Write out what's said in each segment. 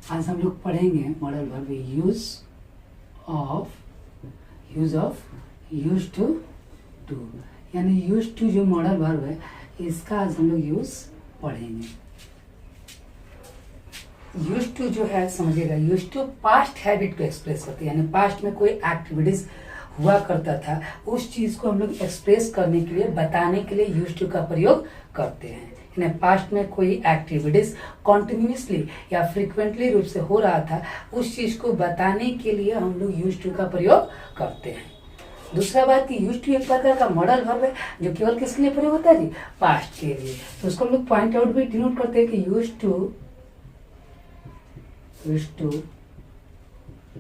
आज हम लोग पढ़ेंगे modal verb use of use to यानी यूज टू जो मॉडल वर्ब है इसका आज हम लोग यूज पढ़ेंगे। यूज टू जो है समझिएगा, यूज टू पास्ट हैबिट को एक्सप्रेस करती है, यानी पास्ट में कोई एक्टिविटीज हुआ करता था उस चीज को हम लोग एक्सप्रेस करने के लिए, बताने के लिए यूज टू का प्रयोग करते हैं। यानी पास्ट में कोई एक्टिविटीज कॉन्टिन्यूसली या फ्रिक्वेंटली रूप से हो रहा था उस चीज को बताने के लिए हम लोग यूज टू का प्रयोग करते हैं। दूसरा बात कि यूज टू एक प्रकार का मॉडल वर्ब है जो केवल किसके लिए प्रयोग होता है जी, पास्ट के लिए। तो उसको हम लोग पॉइंट आउट भी डिनोट करते हैं कि use to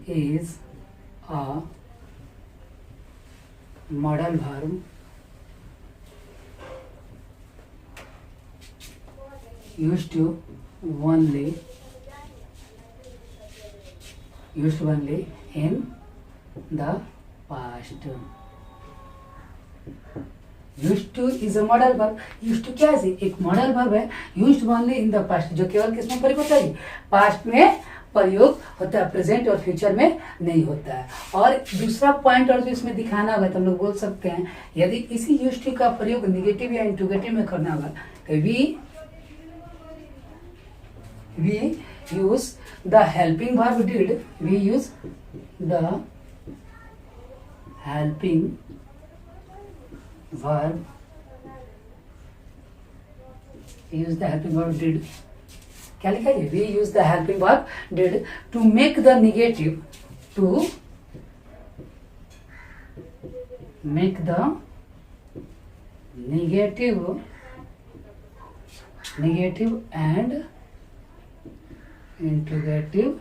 is a modal verb used to only in the past। used to is a model verb। used to क्या है, एक मॉडल वर्ब है। used only in the past जो केवल किसमें प्रयोग होता है, पास्ट में प्रयोग होता है, प्रेजेंट और फ्यूचर में नहीं होता है। और दूसरा पॉइंट और जो इसमें दिखाना होगा तो हम लोग बोल सकते हैं यदि इसी used to का प्रयोग निगेटिव या इंट्रोगेटिव में करना होगा तो we use the helping verb did, we use the helping verb did। क्या लिखा है, we use the helping verb did to make the negative and interrogative,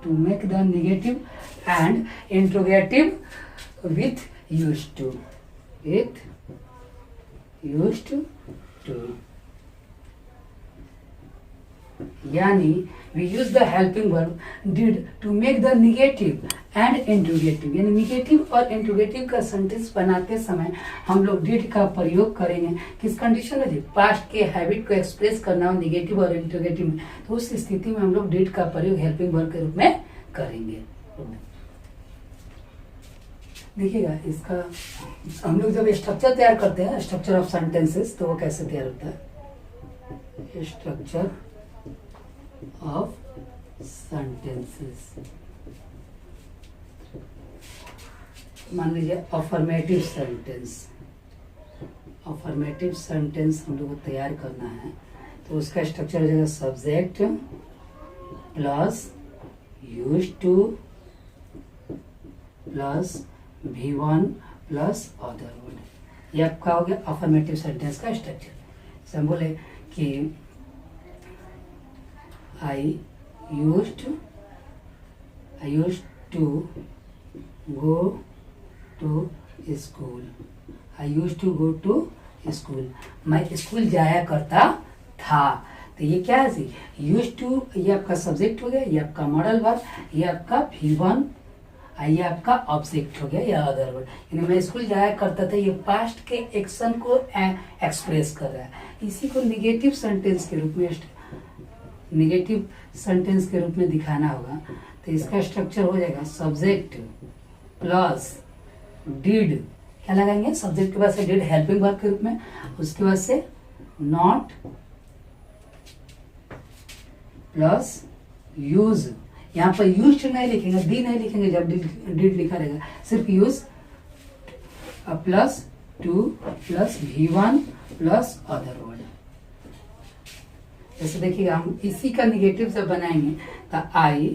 to make the negative and interrogative with used to, यानी we use the helping verb did to make the negative and interrogative, यानी negative और interrogative का sentence बनाते समय हम लोग did का प्रयोग करेंगे। किस कंडीशन में जी, पास्ट के हैबिट को एक्सप्रेस करना हो निगेटिव और इंट्रोगेटिव में, तो उस स्थिति में हम लोग डिड का प्रयोग हेल्पिंग वर्ब के रूप में करेंगे। देखिएगा इसका हम लोग जब स्ट्रक्चर तैयार करते हैं, स्ट्रक्चर ऑफ सेंटेंसेस, तो वो कैसे तैयार होता है, स्ट्रक्चर ऑफ सेंटेंसेस। मान लीजिए अफर्मेटिव सेंटेंस हम लोग को तैयार करना है तो उसका स्ट्रक्चर हो जाएगा subject plus use to plus V1 plus other word. ये आपका हो गया अफर्मेटिव सेंटेंस का स्ट्रक्चर। जैसे हम बोले कि I used to go to school। I used to go to school, मैं स्कूल जाया करता था। तो ये क्या है जी, used to ये आपका सब्जेक्ट हो गया, ये आपका मॉडल वर्ब, ये आपका V1, ये आपका ऑब्जेक्ट हो गया या अदर वर्ड। यानी मैं स्कूल जाया करता था, ये पास्ट के एक्शन को एक्सप्रेस कर रहा है। इसी को निगेटिव सेंटेंस के रूप में दिखाना होगा तो इसका स्ट्रक्चर हो जाएगा सब्जेक्ट प्लस डिड। क्या लगाएंगे, सब्जेक्ट के बाद से डिड हेल्पिंग वर्ब के रूप में, उसके बाद से नॉट प्लस यूज। यहाँ पर यूज नहीं लिखेंगे, डी नहीं लिखेंगे जब डिड लिखा रहेगा, सिर्फ use plus to plus V1 plus other word. जैसे देखिएगा हम इसी का निगेटिव से बनाएंगे तो I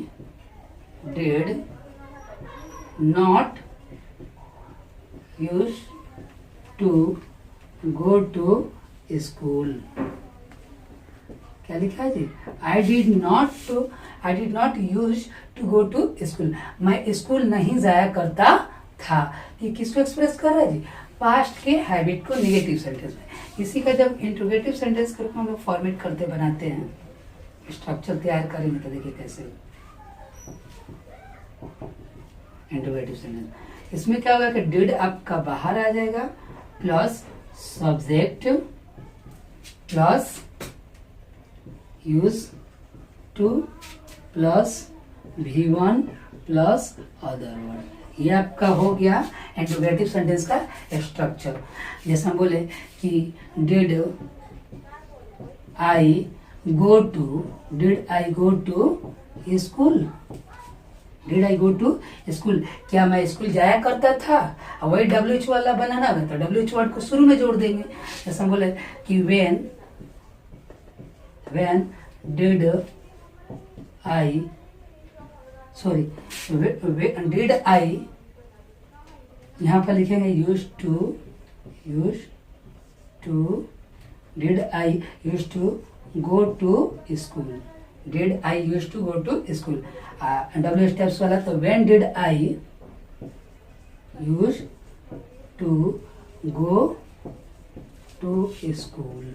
did not use to go to school. क्या लिखा है जी, I did not use to go to school, मैं स्कूल नहीं जाया करता था। ये किसको एक्सप्रेस कर रहा है जी, पास्ट के हैबिट को निगेटिव सेंटेंस में। इसी का जब इंट्रोगेटिव सेंटेंस के रूप में हम लोग फॉर्मेट करते बनाते हैं, स्ट्रक्चर तैयार करेंगे तो देखिए कैसे इंट्रोगेटिव सेंटेंस। इसमें क्या होगा कि डिड आपका बाहर आ जाएगा plus subject plus use to plus V1 plus other word. ये आपका हो गया इंट्रोगेटिव सेंटेंस का स्ट्रक्चर। जैसे हम बोले कि did I go to school, did I go to school, क्या मैं स्कूल जाया करता था। और वही WH वाला बनाना है तो WH वर्ड को शुरू में जोड़ देंगे। जैसे हम बोले कि when did I did I, यहाँ पर लिखेंगे use to did I use to go to school, did I use to go to school. W steps वाला तो when did I use to go to school,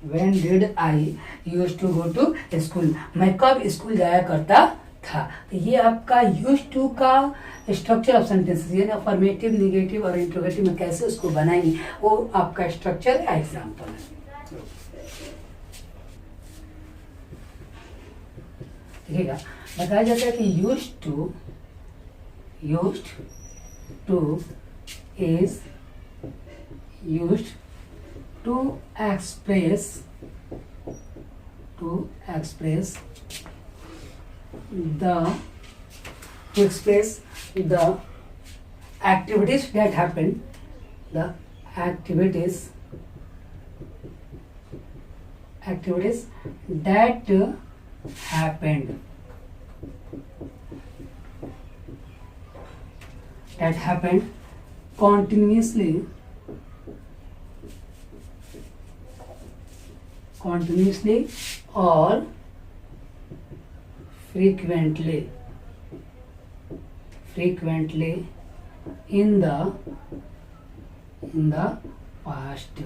when did I use to go to school, मैं कब school जाया करता था। तो ये आपका यूज टू का स्ट्रक्चर ऑफ सेंटेंसेस, यानी अफर्मेटिव, निगेटिव और इंट्रोगेटिव में कैसे उसको बनाएंगे वो आपका स्ट्रक्चर एग्जाम्पल है। देखिएगा, बताया जाता है कि use to is used to express the activities that happened, that happened continuously or frequently in the past।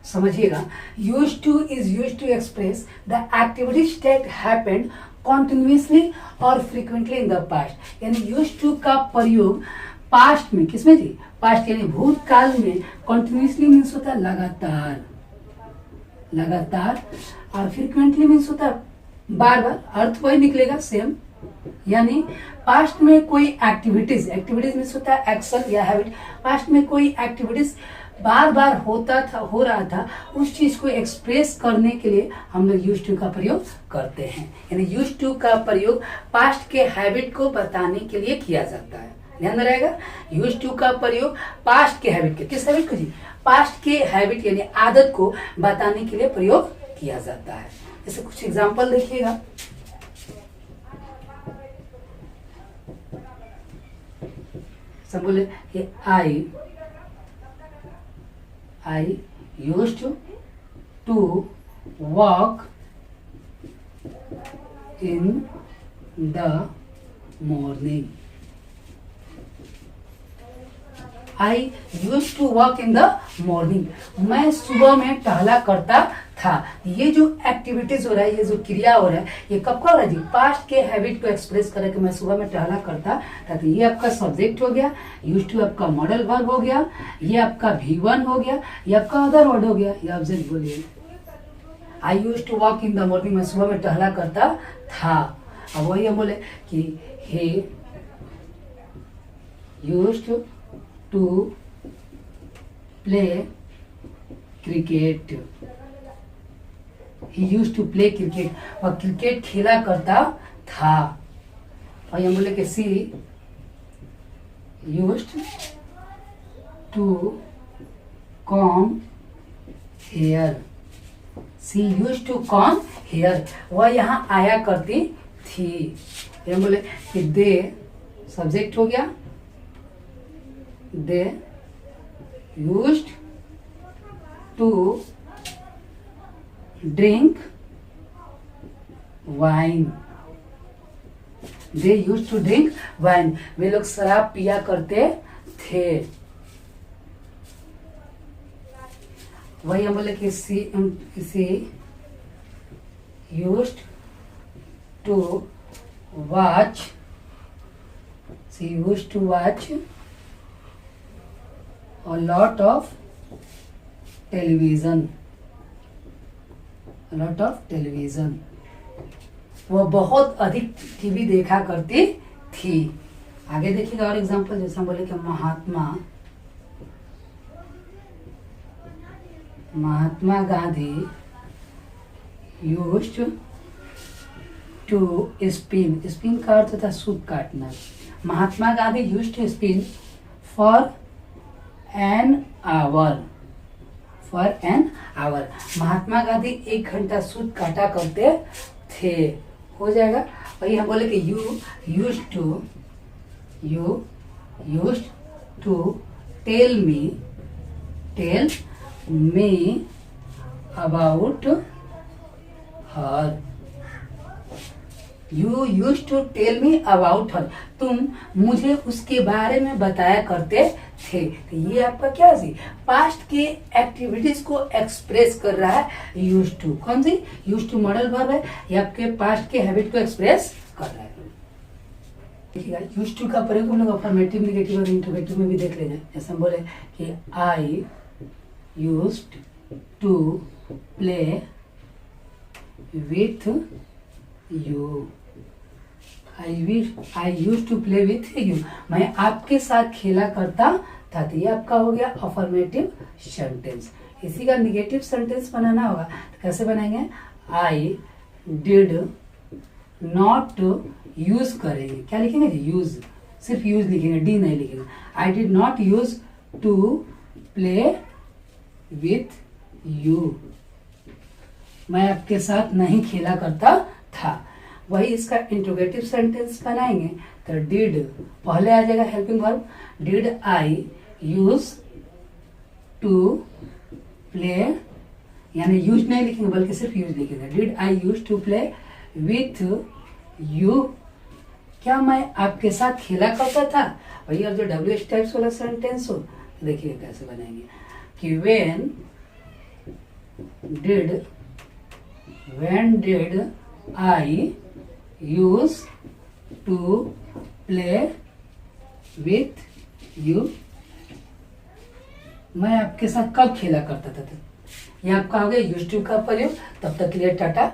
समझिएगा, use to is use to express the activities that happened continuously और frequently in the past. यानी use to का प्रयोग past में, किसमें जी, past यानी भूतकाल में। कॉन्टिन्यूसली मीन्स होता है लगातार और फ्रीक्वेंटली मीन्स होता है बार बार, अर्थ वही निकलेगा सेम। यानी पास्ट में कोई एक्टिविटीज मीन्स होता है एक्शन या हैबिट, पास्ट में कोई एक्टिविटीज बार बार हो रहा था, उस चीज को एक्सप्रेस करने के लिए हम लोग यूज टू का प्रयोग करते हैं। यानी यूज टू का प्रयोग पास्ट के हैबिट को बताने के लिए किया जाता है। ध्यान में रहेगा, यूज टू का प्रयोग पास्ट के हैबिट के, किस हैबिट को जी, पास्ट के हैबिट यानी आदत को बताने के लिए प्रयोग किया जाता है। जैसे कुछ एग्जांपल देखिएगा, सब बोले कि I used to walk in the morning, I use to walk in the morning, मैं सुबह में टहला करता था। ये जो एक्टिविटीज हो रहा है, ये जो क्रिया हो रहा है, ये कब का हो रहा है जी, पास्ट के हैबिट को एक्सप्रेस करे कि मैं सुबह में टहला करता था। तो ये आपका सब्जेक्ट हो गया, यूज टू आपका मॉडल वर्ब हो गया, ये आपका V1 हो गया, ये आपका अदर वर्ड हो गया। ये ऑब्जेक्ट बोलिए, I use to walk in the morning, मैं सुबह में टहला करता था। अब वही हम बोले कि he used to play cricket, he used to play cricket, वह क्रिकेट खेला करता था। और ये बोले कि सी used to comb hair, C used to comb hair, वह यहाँ आया करती थी। ये बोले कि दे सब्जेक्ट हो गया, दे used to drink wine, they used to drink wine, वे लोग शराब पिया करते थे। वही हम बोले कि सी used to watch, she used to watch a lot of television, lot of television, वो बहुत अधिक टीवी देखा करती थी। आगे देखिएगा और एग्जांपल, जैसे हम बोले कि Mahatma Gandhi used to spin का अर्थ था सूत काटना। Mahatma Gandhi used to spin for an hour, Mahatma Gandhi 1 घंटा सूत काटा करते थे। हो जाएगा। वही हम बोले कि you used to tell me about her, you used to tell me about her, तुम मुझे उसके बारे में बताया करते थे। तो ये आपका क्या है, पास्ट के एक्टिविटीज को एक्सप्रेस कर रहा है यूज्ड टू। कौन सी, यूज्ड टू मॉडल वर्ब है, ये आपके पास्ट के हैबिट को एक्सप्रेस कर रहा है। देखिएगा यूज्ड टू का प्रयोग हम लोग अफर्मेटिव, नेगेटिव और इंटरोगेटिव में भी देख लेंगे। जैसे हम बोले कि I used to play with you, I used to play with you, मैं आपके साथ खेला करता था। तो ये आपका हो गया अफर्मेटिव सेंटेंस। इसी का निगेटिव सेंटेंस बनाना होगा, तो कैसे बनाएंगे, आई डिड नॉट यूज करेंगे, क्या लिखेंगे जी, यूज, सिर्फ यूज लिखेंगे, डी नहीं लिखेंगे। I did not use to play with you, मैं आपके साथ नहीं खेला करता था। वही इसका इंट्रोगेटिव सेंटेंस बनाएंगे, तो डिड पहले आ जाएगा helping verb, did I use to play, यानी यूज नहीं लिखेंगे बल्कि सिर्फ यूज लिखेंगे। Did I use to play with you, क्या मैं आपके साथ खेला करता था। वही और जो WH टाइप्स वाला सेंटेंस हो, देखिए कैसे बनाएंगे कि when did I used to play with you, मैं आपके साथ कब खेला करता था। ये आपका हो गया यूज्ड टू का प्रयोग। तब तक के लिए टाटा।